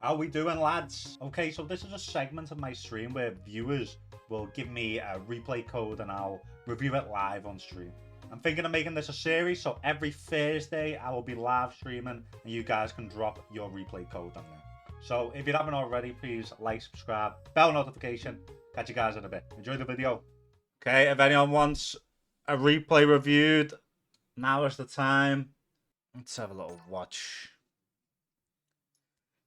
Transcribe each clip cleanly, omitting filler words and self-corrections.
How we doing, lads? Okay, so this is a segment of my stream where viewers will give me a replay code and I'll review it live on stream. I'm thinking of making this a series, so every Thursday I will be live streaming and you guys can drop your replay code on there. So if you haven't already, please like, subscribe, bell notification. Catch you guys in a bit. Enjoy the video. Okay, if anyone wants a replay reviewed, now is the time. Let's have a little watch.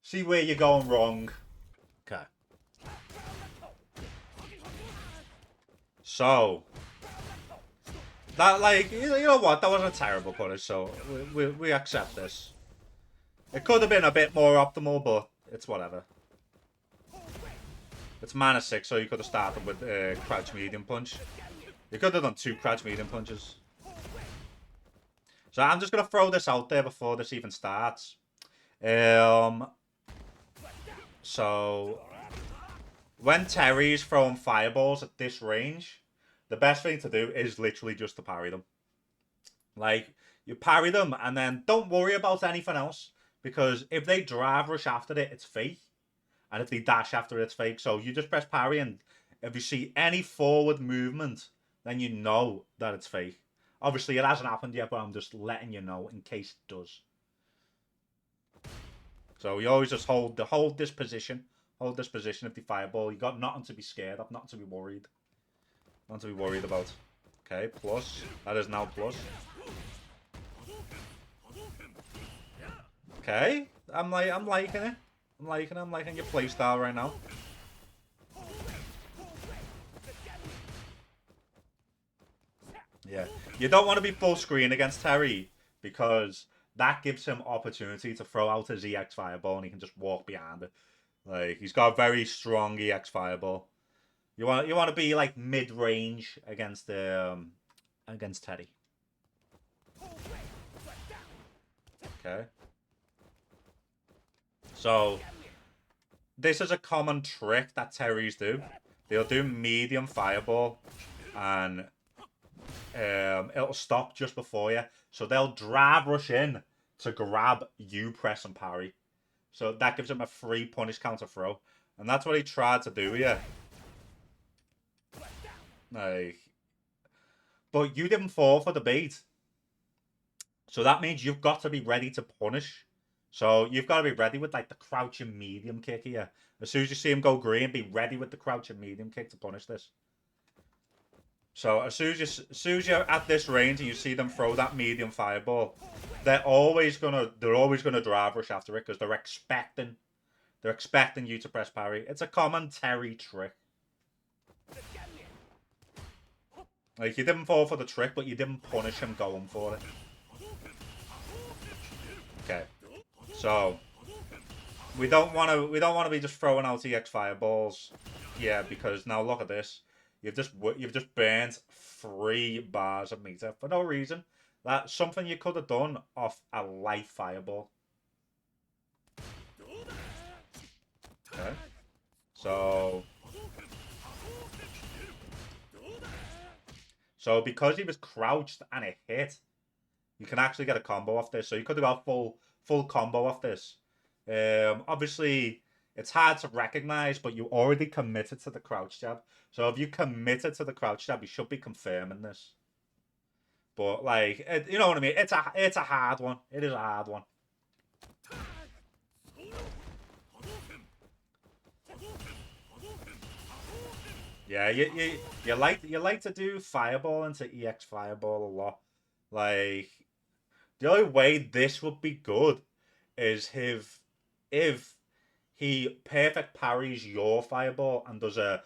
See where you're going wrong. Okay. So, that, like, you know what? That wasn't a terrible punish, so we accept this. It could have been a bit more optimal, but it's whatever. It's mana 6, so you could have started with crouch medium punch. You could have done 2 crouch medium punches. So I'm just going to throw this out there before this even starts. So, when Terry's throwing fireballs at this range, the best thing to do is literally just to parry them. Like, you parry them and then don't worry about anything else. Because if they drive rush after it, it's fake. And if they dash after it, it's fake. So you just press parry, and if you see any forward movement, then you know that it's fake. Obviously, it hasn't happened yet, but I'm just letting you know in case it does. So you always just hold this position. Hold this position if they fireball. You got nothing to be scared of, nothing to be worried. Nothing to be worried about. Okay, plus. That is now plus. Okay. I'm liking it. I'm liking your playstyle right now. Yeah. You don't want to be full screen against Terry because that gives him opportunity to throw out his EX fireball and he can just walk behind it. Like, he's got a very strong EX fireball. You want to be like mid range against Teddy. Okay. So this is a common trick that Terrys do. They'll do medium fireball and it'll stop just before you. So they'll drive rush in to grab you, press and parry. So that gives him a free punish counter throw. And that's what he tried to do here. Like, but you didn't fall for the bait. So that means you've got to be ready to punish. So you've got to be ready with like the crouching medium kick here. As soon as you see him go green, be ready with the crouching medium kick to punish this. So as soon as you're at this range and you see them throw that medium fireball, they're always gonna drive rush after it because they're expecting you to press parry. It's a common Terry trick. Like, you didn't fall for the trick, but you didn't punish him going for it. Okay. So we don't want to be just throwing out EX fireballs. Yeah, because now look at this. You've just burned 3 bars of meter for no reason. That's something you could have done off a light fireball. Okay. So because he was crouched and it hit, you can actually get a combo off this. So you could have got full combo off this. Obviously, it's hard to recognize, but you already committed to the crouch jab. So if you committed to the crouch jab, you should be confirming this. But like, you know what I mean? It's a hard one. It is a hard one. Yeah, you like to do fireball into EX fireball a lot. Like, the only way this would be good is if he perfect parries your fireball and does a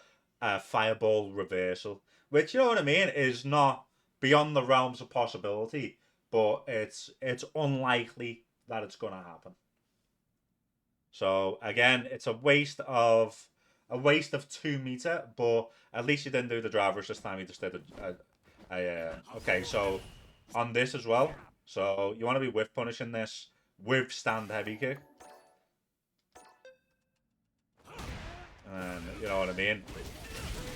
fireball reversal, which, you know what I mean, is not beyond the realms of possibility, but it's unlikely that it's gonna happen. So again, it's a waste of 2 meter, but at least you didn't do the drivers this time. You just did okay. So on this as well. So you want to be whiff punishing this with stand heavy kick. And you know what I mean?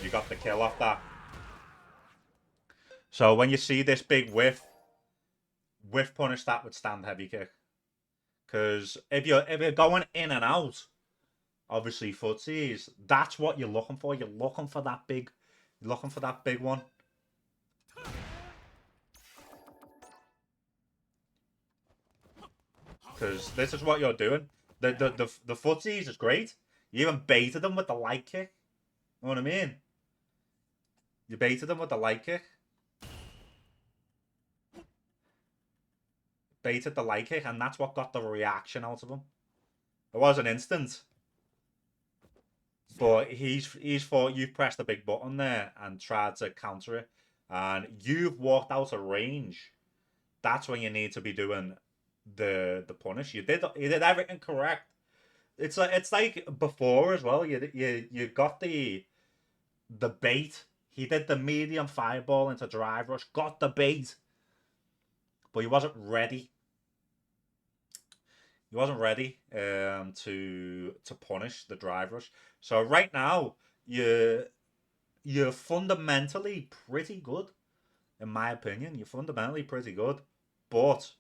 You got the kill off that. So when you see this big whiff punish that with stand heavy kick. Because if you're going in and out obviously footsies. That's what you're looking for. You're looking for that big. You're looking for that big one. Because this is what you're doing. The footsies is great. You even baited them with the light kick. You know what I mean? You baited them with the light kick. Baited the light kick, and that's what got the reaction out of him. It was an instant. But he's thought you've pressed the big button there and tried to counter it. And you've walked out of range. That's when you need to be doing the punish. You did everything correct. It's like before as well. You got the bait. He did the medium fireball into drive rush. Got the bait, but he wasn't ready. He wasn't ready to punish the drive rush. So right now you're fundamentally pretty good, in my opinion. You're fundamentally pretty good, but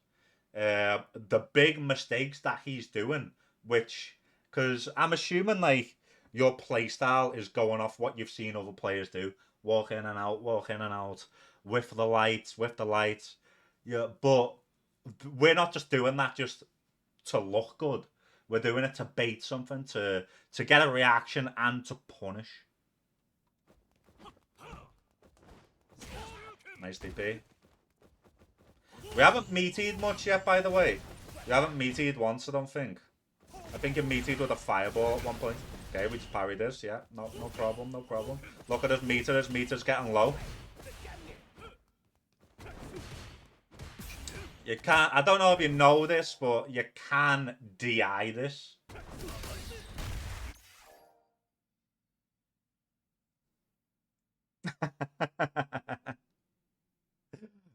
the big mistakes that he's doing, which, because I'm assuming like your playstyle is going off what you've seen other players do, walk in and out, whiff the lights, yeah. But we're not just doing that just to look good. We're doing it to bait something, to get a reaction and to punish. Nice DP. We haven't meated much yet, by the way. We haven't meated once, I don't think. I think you meated with a fireball at one point. Okay, we just parried this, yeah. No problem, no problem. Look at his meter, his meter's getting low. You can't, I don't know if you know this, but you can DI this.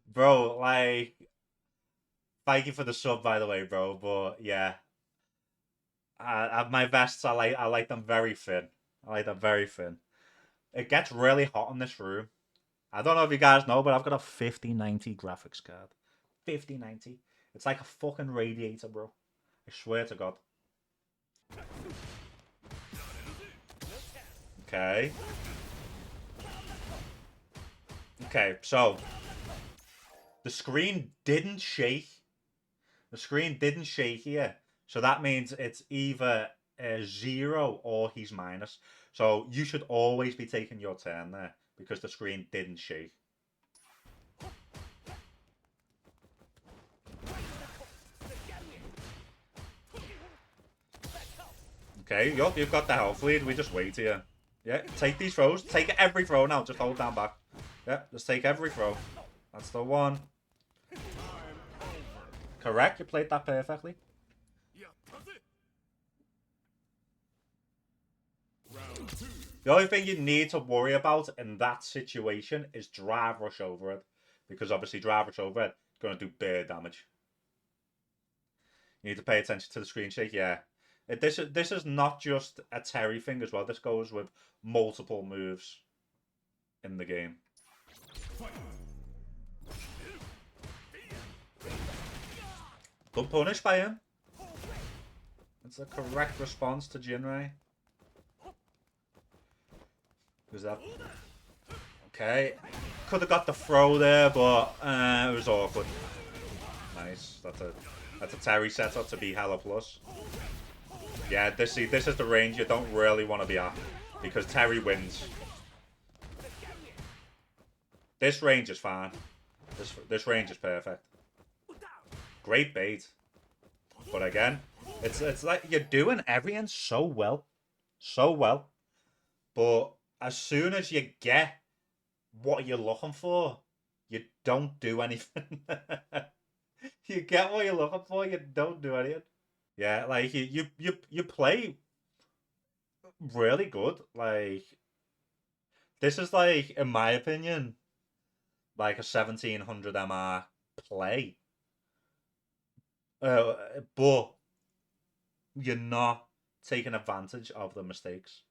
Bro, like, thank you for the sub, by the way, bro. But yeah, my vests, I like them very thin. I like them very thin. It gets really hot in this room. I don't know if you guys know, but I've got a 5090 graphics card. 5090. It's like a fucking radiator, bro. I swear to God. Okay. Okay, so the screen didn't shake. The screen didn't shake here. So that means it's either a 0 or he's minus. So you should always be taking your turn there because the screen didn't shake. Okay, you've got the health lead. We just wait here. Yeah, take these throws. Take every throw now. Just hold down back. Yeah, just take every throw. That's the one. Correct. You played that perfectly. The only thing you need to worry about in that situation is drive rush over it. Because obviously drive rush over it is going to do bare damage. You need to pay attention to the screen shake. Yeah. This is not just a Terry thing as well. This goes with multiple moves in the game. Good punish by him. It's the correct response to Jinrai. Who's that? Okay. Could have got the throw there, but it was awkward. Nice. That's a Terry setup to be hella plus. Yeah, this is the range you don't really want to be at because Terry wins. This range is fine. This range is perfect. Great bait. But again, it's like you're doing everything so well. So well. But as soon as you get what you're looking for, you don't do anything. You get what you're looking for, you don't do anything. Yeah, like you play really good. Like this is like, in my opinion, like a 1700 MR play. But you're not taking advantage of the mistakes.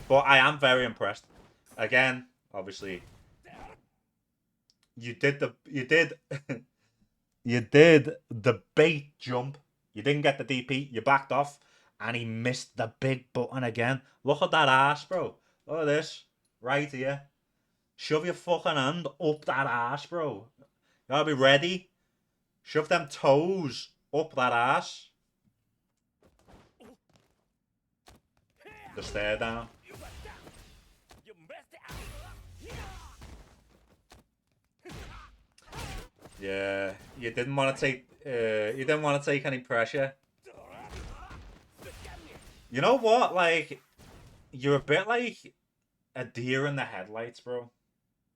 But I am very impressed. Again, obviously, you did you did the bait jump. You didn't get the DP. You backed off, And he missed the big button again. Look at that ass, bro. Look at this. Right here. Shove your fucking hand up that ass, bro. You gotta be ready. Shove them toes up that ass. Just stare down. Yeah, you didn't want to take. You didn't want to take any pressure. You know what? Like, you're a bit like a deer in the headlights, bro.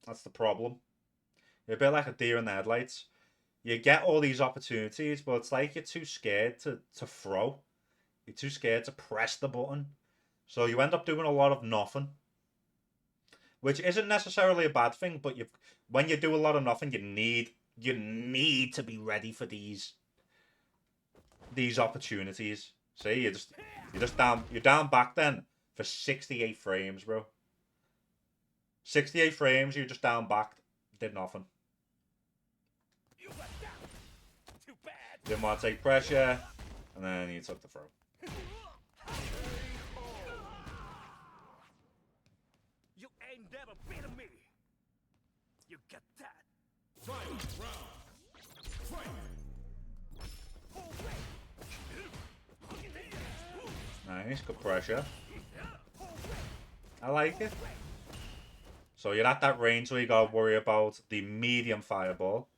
That's the problem. You're a bit like a deer in the headlights. You get all these opportunities, but it's like you're too scared to throw. You're too scared to press the button. So you end up doing a lot of nothing. Which isn't necessarily a bad thing, but when you do a lot of nothing, you need to be ready for these opportunities. See, you're down back then for 68 frames, bro. 68 frames, you're just down back, did nothing. Didn't want to take pressure, and then you took the throw. You ain't never beaten me. You get that? Fight round. Fight. Nice, good pressure. I like it. So you're at that range where you gotta worry about the medium fireball.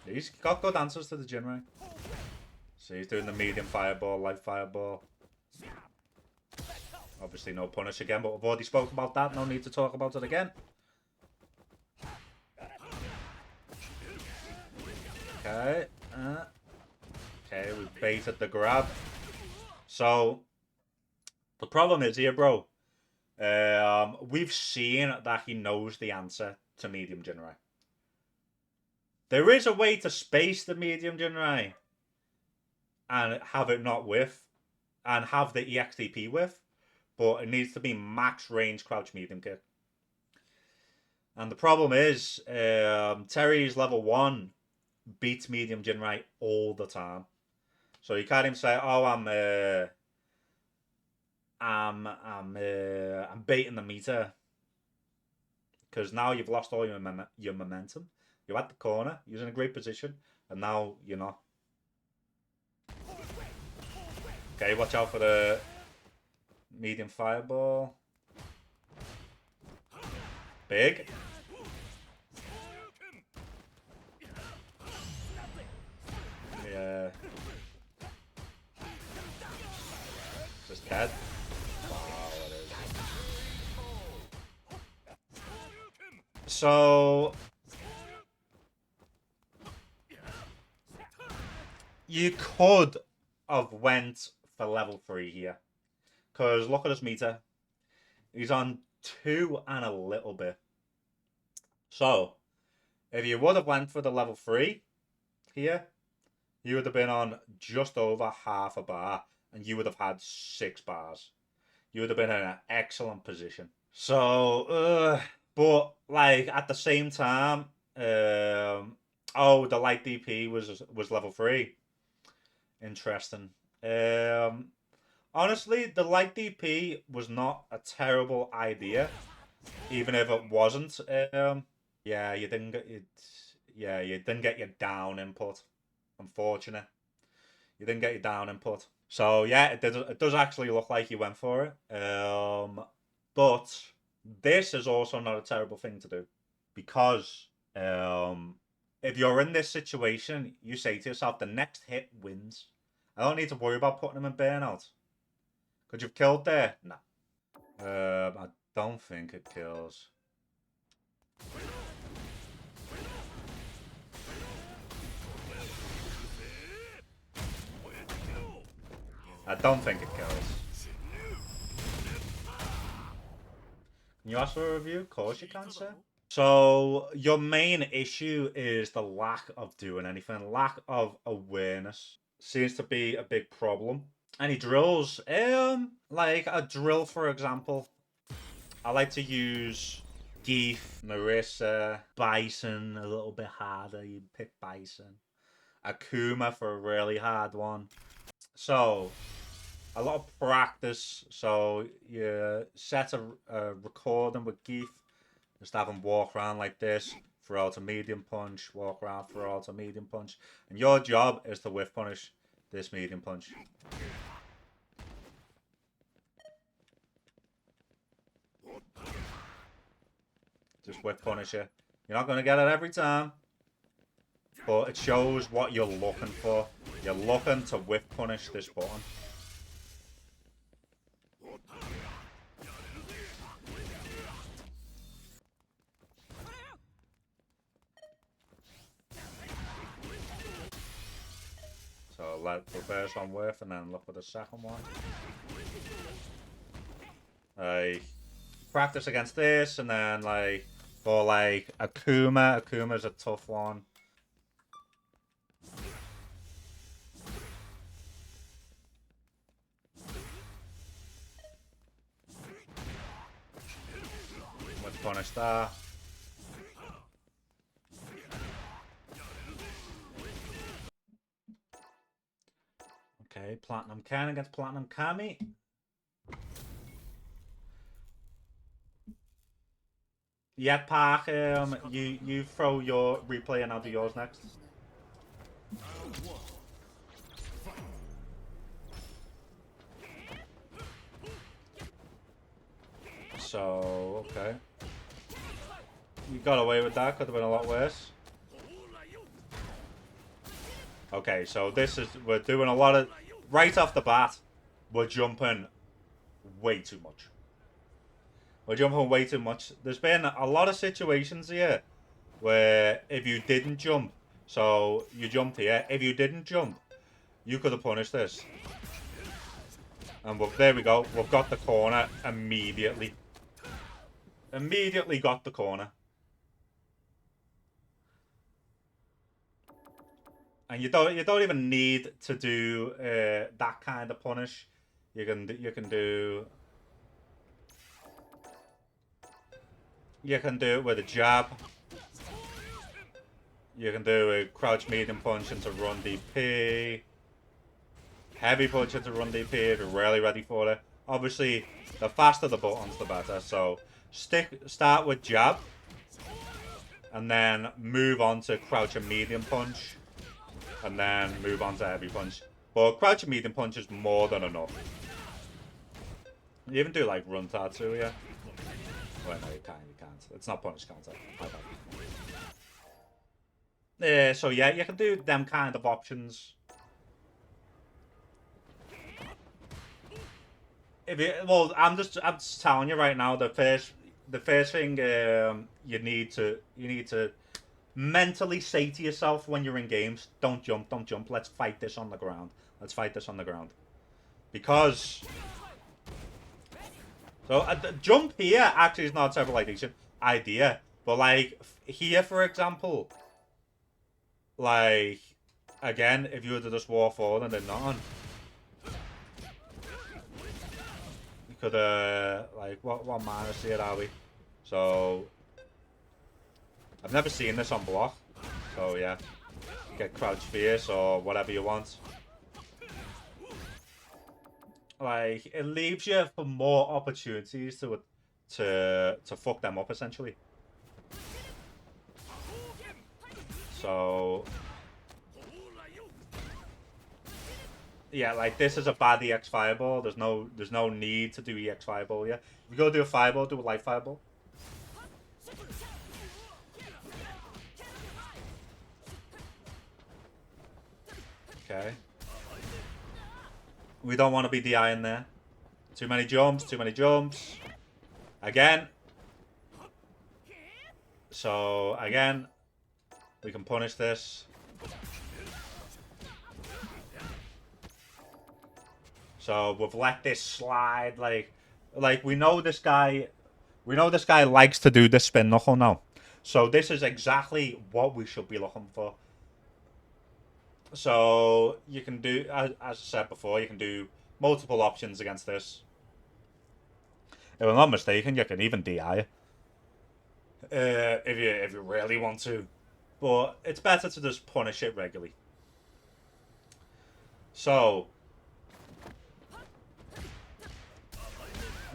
He's got good answers to the Jinrai. So he's doing the medium fireball, light fireball. Obviously no punish again, but we've already spoke about that. No need to talk about it again. Okay. Okay, we baited the grab. So, the problem is here, bro. We've seen that he knows the answer to medium Jinrai. There is a way to space the medium Jinrai and have it not whiff and have the EXDP whiff, but it needs to be max range crouch medium kick. And the problem is, Terry's level 1 beats medium Jinrai all the time. So you can't even say, "Oh, I'm baiting the meter," because now you've lost all your momentum. You're at the corner, you're in a great position, and now you're not. Okay, watch out for the medium fireball. Big. Yeah. Just dead. Wow, it is. So you could have went for level 3 here. Because look at his meter. He's on 2 and a little bit. So if you would have went for the level 3 here, you would have been on just over half a bar. And you would have had 6 bars. You would have been in an excellent position. So, but like at the same time, oh, the light DP was level 3. Interesting. Honestly, the light DP was not a terrible idea, even if it wasn't. Yeah, you didn't get it. Yeah, you didn't get your down input. Unfortunate. You didn't get your down input. So yeah, it does actually look like you went for it. But this is also not a terrible thing to do, because if you're in this situation, you say to yourself, the next hit wins. I don't need to worry about putting him in burnout. Could you've killed there? No. I don't think it kills. I don't think it kills. Can you ask for a review? Of course you can, sir. So your main issue is the lack of doing anything. Lack of awareness seems to be a big problem. Any drills? Like a drill, for example. I like to use Geef, Marissa, Bison a little bit harder. You pick Bison. Akuma for a really hard one. So, a lot of practice. So, you set a recording with Geef. Just have him walk around like this, throw out a medium punch, walk around, throw out a medium punch. And your job is to whiff punish this medium punch. Just whiff punish it. You're not going to get it every time, but it shows what you're looking for. You're looking to whiff punish this button. So let the first one whiff and then look for the second one. Practice against this and then like for like Akuma. Akuma's a tough one. Let's punish that. Okay, Platinum Ken against Platinum Kami. Yet Park, you throw your replay and I'll do yours next. So, okay. You got away with that, could have been a lot worse. Okay, so this is, we're doing a lot of, right off the bat, we're jumping way too much. We're jumping way too much. There's been a lot of situations here where if you didn't jump, so you jumped here, if you didn't jump, you could have punished this. And there we go, we've got the corner immediately. Immediately got the corner. And you don't even need to do that kind of punish. You can do it with a jab. You can do a crouch medium punch into run DP. Heavy punch into run DP if you're really ready for it. Obviously, the faster the buttons, the better. So start with jab, and then move on to crouch and medium punch. And then move on to heavy punch. But crouch and medium punch is more than enough. You even do like run tattoo, yeah? Well, no, you can't. It's not punish counter. So yeah, you can do them kind of options. Well, I'm just telling you right now. The first thing you need to mentally say to yourself when you're in games, don't jump. Let's fight this on the ground. Because so jump here actually is not a terrible idea, but like here for example, like again, if you were to just walk forward and then nothing, you could like what minus here are we? So I've never seen this on block, so yeah, get crouch fierce or whatever you want. Like it leaves you for more opportunities to fuck them up essentially. So yeah, like this is a bad EX fireball. There's no need to do EX fireball. Yeah, if you go do a fireball, do a light fireball. Okay. We don't want to be DIing there. Too many jumps. Again. So, again, we can punish this. So, we've let this slide. Like we know this guy likes to do this spin knuckle now. So, this is exactly what we should be looking for. So you can do, as I said before, you can do multiple options against this. If I'm not mistaken, you can even DI if you really want to, but it's better to just punish it regularly. So,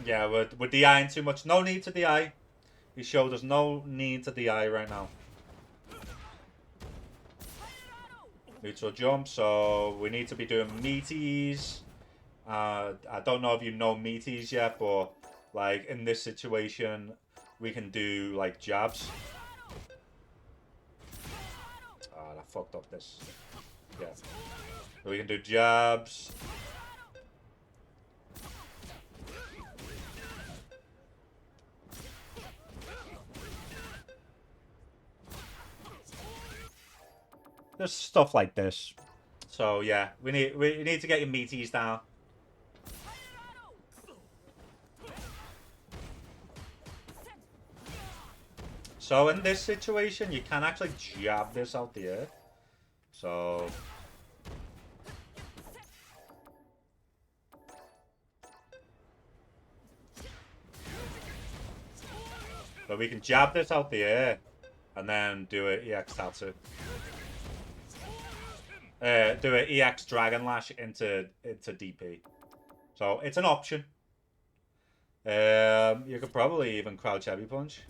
yeah, we're DIing too much. No need to DI. He showed us no need to DI right now. Neutral jump, so we need to be doing meaties. I don't know if you know meaties yet, but like in this situation, we can do like jabs. Ah, that fucked up this. Yeah. So we can do jabs. There's stuff like this. So yeah, we need to get your meaties down. So in this situation, you can actually jab this out the air. So we can jab this out the air and then do an EX Tatsu. Do an EX Dragon Lash into DP. So it's an option. You could probably even crouch heavy punch.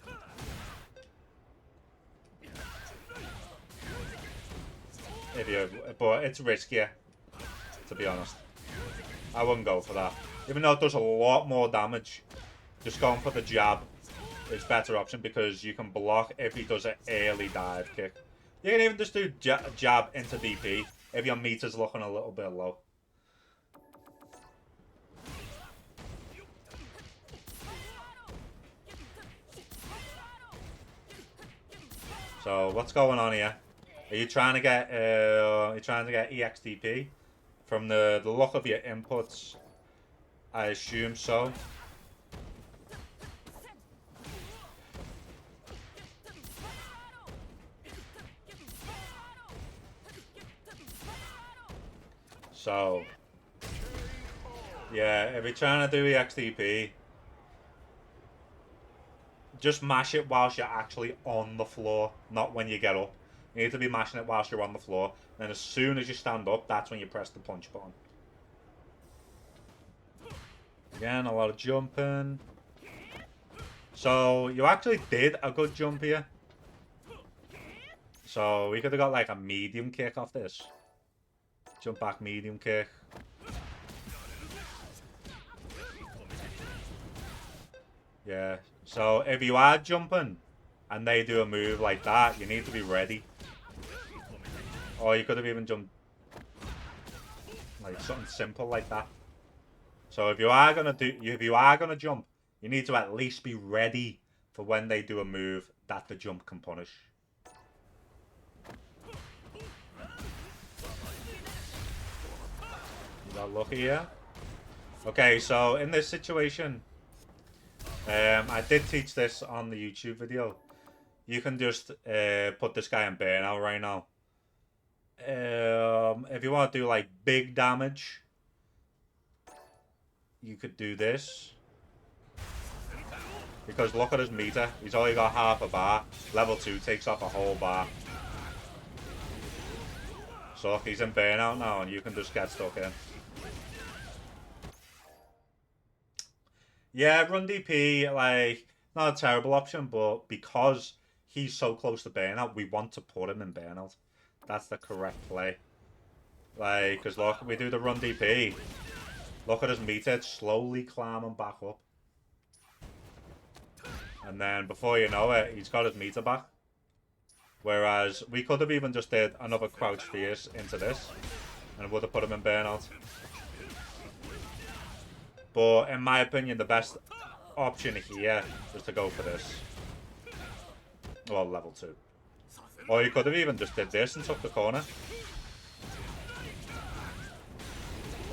But it's riskier, to be honest. I wouldn't go for that. Even though it does a lot more damage, just going for the jab is better option because you can block if he does an early dive kick. You can even just do jab into DP if your meter's looking a little bit low. So what's going on here? Are you trying to get EXDP? From the look of your inputs, I assume so. So yeah, if you're trying to do EXDP, just mash it whilst you're actually on the floor, not when you get up. You need to be mashing it whilst you're on the floor. Then as soon as you stand up, that's when you press the punch button. Again, a lot of jumping. So you actually did a good jump here. So we could have got like a medium kick off this. Jump back medium kick. Yeah. So if you are jumping and they do a move like that, you need to be ready. Or you could have even jumped like something simple like that. So if you are gonna jump, you need to at least be ready for when they do a move that the jump can punish. You got lucky here. Okay, so in this situation, I did teach this on the YouTube video. You can just put this guy in burnout right now. If you want to do like big damage, you could do this. Because look at his meter. He's only got half a bar. Level 2 takes off a whole bar. So he's in burnout now and you can just get stuck in. Yeah, run DP, like, not a terrible option, but because he's so close to burnout, we want to put him in burnout. That's the correct play. Like, because look, we do the run DP. Look at his meter, it's slowly climbing back up. And then before you know it, he's got his meter back. Whereas we could have even just did another crouch fierce into this. And it would have put him in burnout. But in my opinion, the best option here is to go for this. Well, level 2. Or you could have even just did this and took the corner.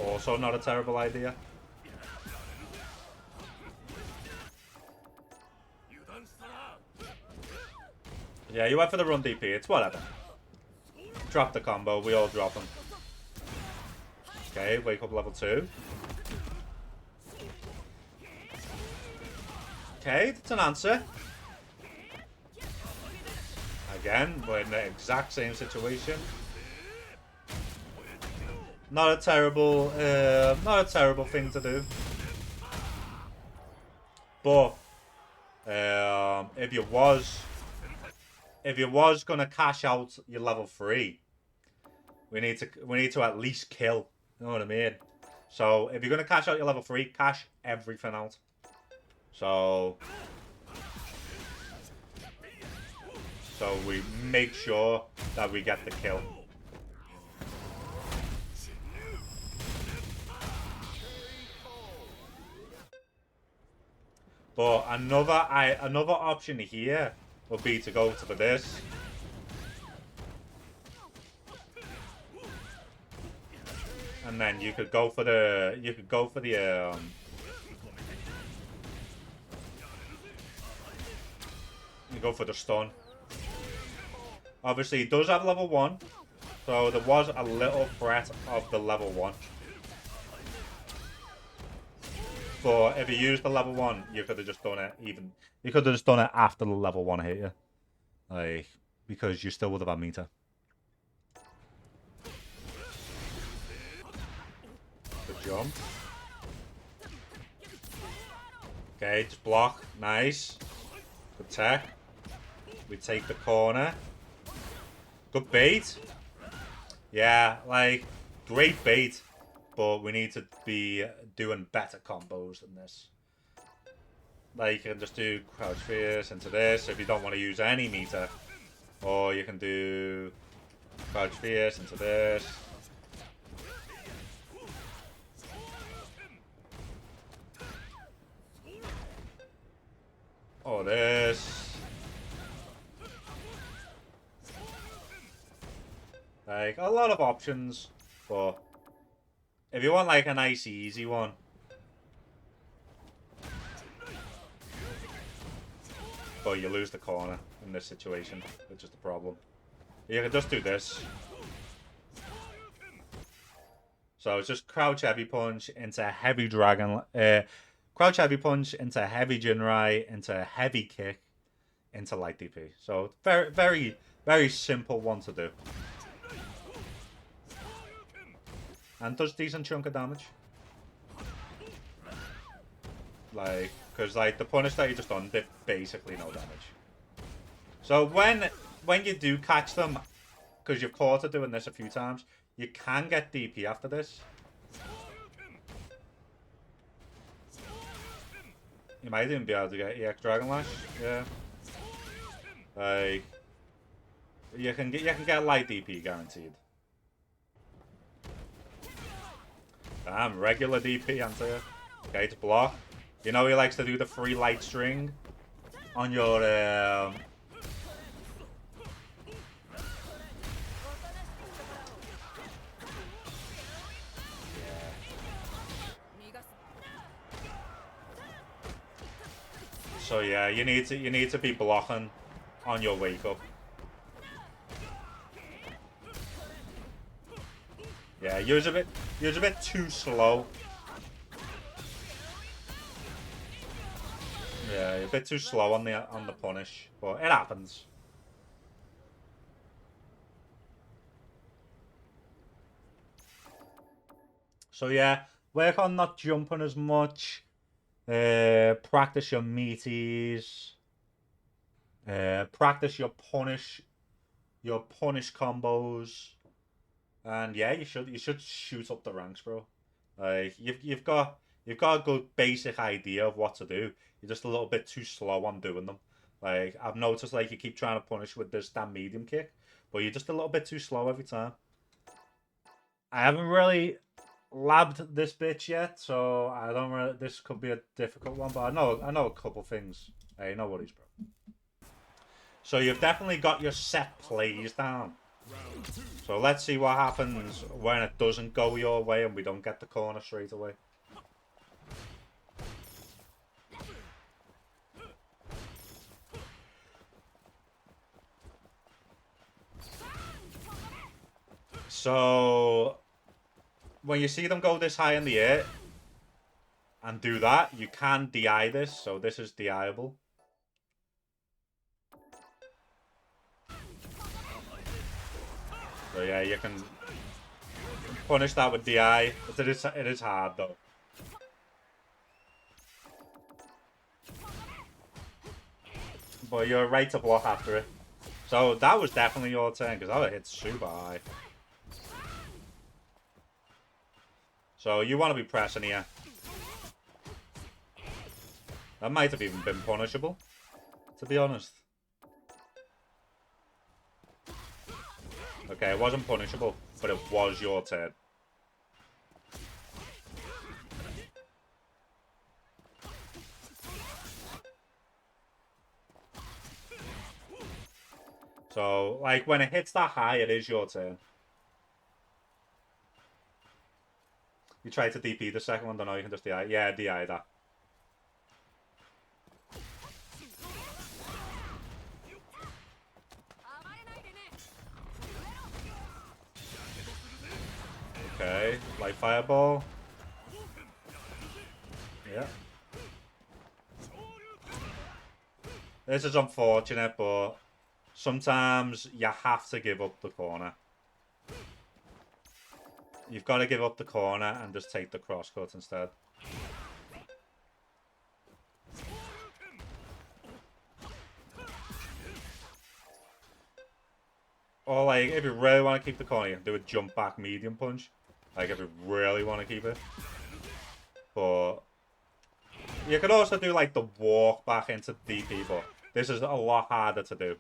Also not a terrible idea. Yeah, you went for the run DP, it's whatever. Drop the combo, we all drop them. Okay, wake up level 2. Okay, that's an answer. Again, we're in the exact same situation. not a terrible thing to do. But if you was gonna cash out your level 3, we need to at least kill. You know what I mean? So if you're gonna cash out your level 3, cash everything out. So we make sure that we get the kill. But another option here would be to go for this. And then you could go for the you go for the stun. Obviously, it does have level 1, so there was a little threat of the level 1. But if you used the level 1, you could have just done it you could have just done it after the level 1 hit you. Like, because you still would have had meter. Good jump. Okay, just block. Nice. Good tech. We take the corner. Good bait. Yeah, like, great bait. But we need to be doing better combos than this. Like, you can just do crouch fierce into this if you don't want to use any meter. Or you can do crouch fierce into this. Or this. Like, a lot of options. But if you want, like, a nice, easy one. But you lose the corner in this situation, which is the problem. You can just do this. So it's just crouch heavy punch into heavy dragon. Crouch heavy punch into heavy Jinrai, into heavy kick, into light DP. So very, very, very simple one to do. And does decent chunk of damage. Like, because like the punish that you just done did basically no damage. So when you do catch them, because you've caught her doing this a few times, you can get DP after this. You might even be able to get EX Dragon Lash. Yeah. Like, you can get light DP guaranteed. Damn, regular DP answer you. Okay, to block. You know he likes to do the free light string on your So yeah, you need to be blocking on your wake up. Yeah, you're a bit too slow. Yeah, you're a bit too slow on the punish, but it happens. So yeah, work on not jumping as much. Practice your meaties. Practice your punish combos. And yeah, you should shoot up the ranks, bro. Like you've got a good basic idea of what to do. You're just a little bit too slow on doing them. Like I've noticed, like you keep trying to punish with this damn medium kick, but you're just a little bit too slow every time. I haven't really labbed this bitch yet, so I don't really. This could be a difficult one, but I know a couple things. Hey, no worries, bro. So you've definitely got your set plays down. So let's see what happens when it doesn't go your way and we don't get the corner straight away. So when you see them go this high in the air and do that, you can DI this. So this is DIable. So yeah, you can Punish that with DI. It is hard though. But you're right to block after it. So that was definitely your turn because that hit super high. So you want to be pressing here. That might have even been punishable, to be honest. Okay, it wasn't punishable, but it was your turn. So, like, when it hits that high, it is your turn. You try to DP the second one, don't know, you can just DI. Yeah, DI that. Okay, light fireball. Yeah. This is unfortunate, but sometimes you have to give up the corner. You've got to give up the corner and just take the crosscut instead. Or like, if you really want to keep the corner, you can do a jump back medium punch. Like, if you really want to keep it. But you could also do like the walk back into DP, but this is a lot harder to do.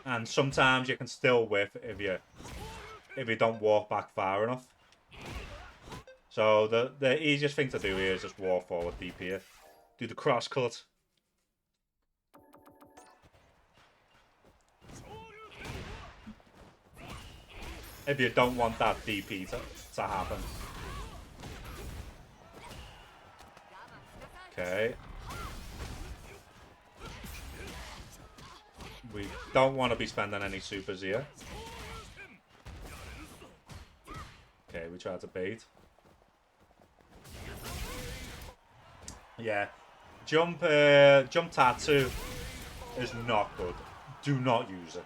And sometimes you can still whiff if you don't walk back far enough. So the easiest thing to do here is just walk forward DP it. Do the cross cut. If you don't want that DP to happen. Okay. We don't want to be spending any supers here. Okay, we tried to bait. Yeah. Jump tattoo is not good. Do not use it.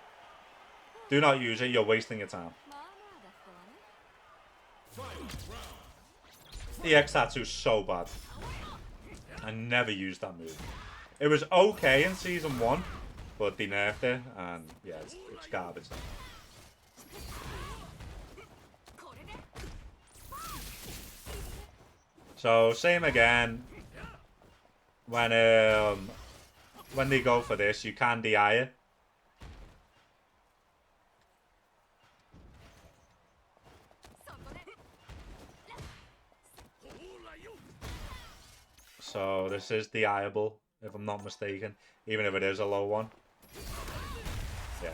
Do not use it, you're wasting your time. EX tattoo is so bad. I never used that move. It was okay in season 1, but they nerfed it, and yeah, it's garbage now. So same again. When they go for this, you can DI it. So this is DIable, if I'm not mistaken, even if it is a low one. Yeah.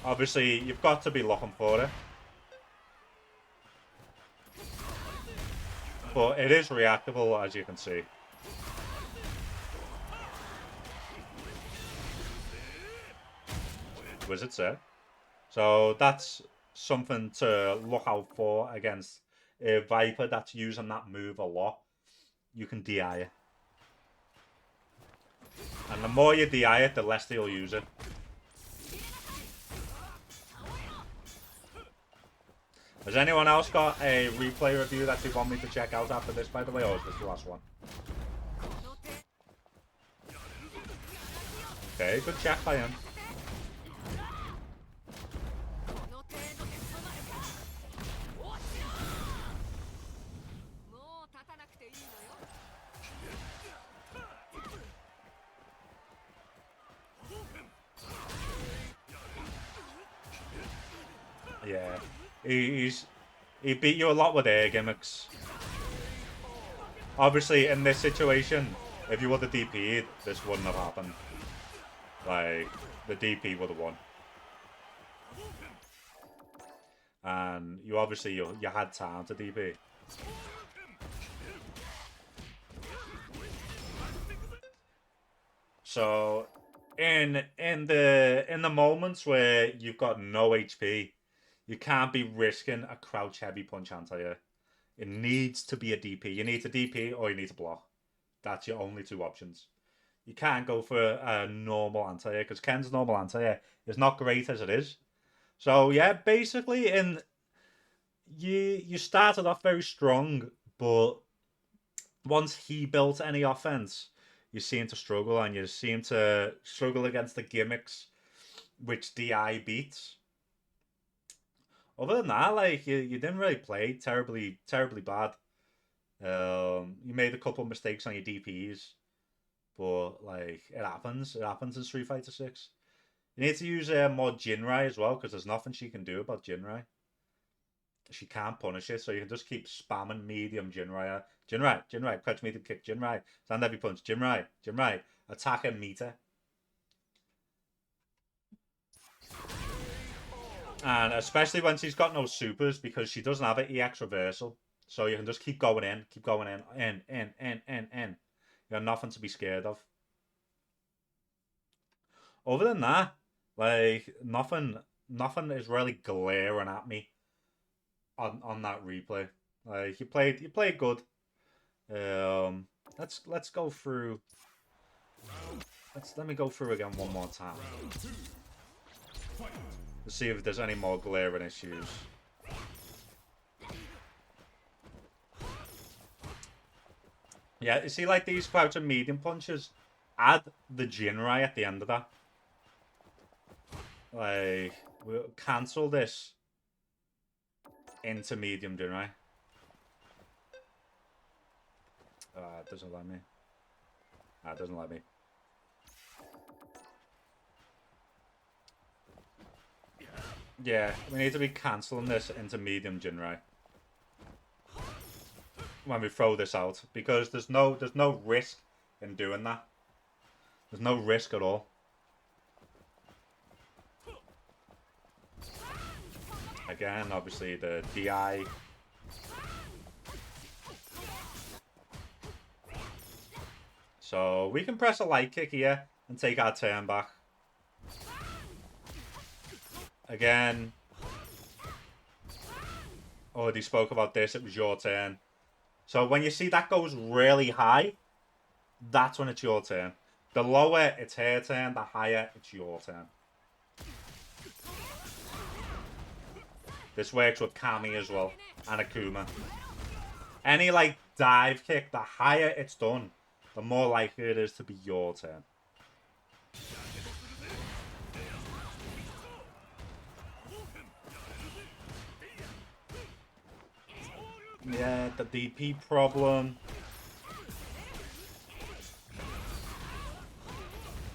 Obviously, you've got to be looking for it. But it is reactable, as you can see. Wizard set. So that's something to look out for against a Viper that's using that move a lot. You can DI it. And the more you DI it, the less they'll use it. Has anyone else got a replay review that they want me to check out after this, by the way, or is this the last one? Okay, good check by him. Yeah, he beat you a lot with air gimmicks. Obviously, in this situation, if you would have DP'd, this wouldn't have happened. Like, the DP would have won. And you obviously, you had time to DP. So, in the moments where you've got no HP, you can't be risking a crouch heavy punch anti-air. It needs to be a DP. You need to DP or you need to block. That's your only two options. You can't go for a normal anti-air because Ken's normal anti-air is not great as it is. So yeah, basically, in you started off very strong, but once he built any offense, you seem to struggle, and you seem to struggle against the gimmicks, which DI beats. Other than that, like you didn't really play terribly bad. You made a couple of mistakes on your DPs, but like it happens. It happens in Street Fighter 6. You need to use more Jinrai as well because there's nothing she can do about Jinrai. She can't punish it, so you can just keep spamming medium Jinrai. Jinrai, catch medium kick, Jinrai, stand heavy punch, Jinrai, attack and meter. And especially when she's got no supers because she doesn't have an EX reversal. So you can just keep going in, in. You have nothing to be scared of. Other than that, like nothing is really glaring at me on that replay. Like you played good. Let's go through. Let me go through again one more time. To see if there's any more glaring issues. Yeah, you see, like these crouch and medium punches, add the Jinrai at the end of that. Like, we'll cancel this into medium Jinrai. It doesn't let me. It doesn't let me. Yeah, we need to be cancelling this into medium Jinrai when we throw this out because there's no risk in doing that. There's no risk at all. Again, obviously the DI. So we can press a light kick here and take our turn back. Again, already spoke about this, it was your turn. So when you see that goes really high, that's when it's your turn. The lower it's her turn, the higher it's your turn. This works with Kami as well, and Akuma. Any like dive kick, the higher it's done, the more likely it is to be your turn. Yeah, the DP problem.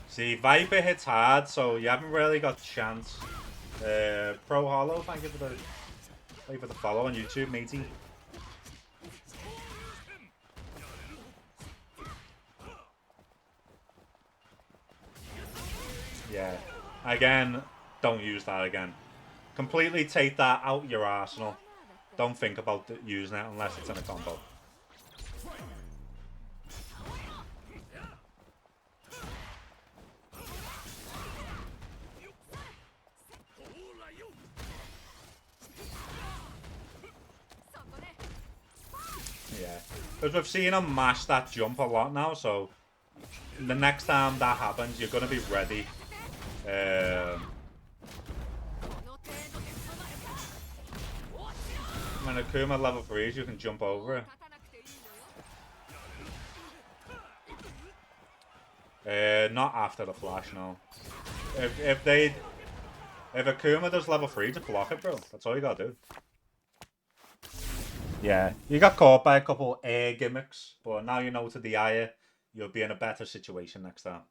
See, Viper hits hard, so you haven't really got chance. Pro Hollow, thank you for the follow on YouTube, matey. Yeah. Again, don't use that again. Completely take that out your arsenal. Don't think about using it unless it's in a combo. Yeah, because we've seen him mash that jump a lot now, so the next time that happens, you're going to be ready. When Akuma level 3s, you can jump over it. Not after the flash, no. If Akuma does level 3, just block it, bro. That's all you gotta do. Yeah, you got caught by a couple air gimmicks, but now you know to DI it, you'll be in a better situation next time.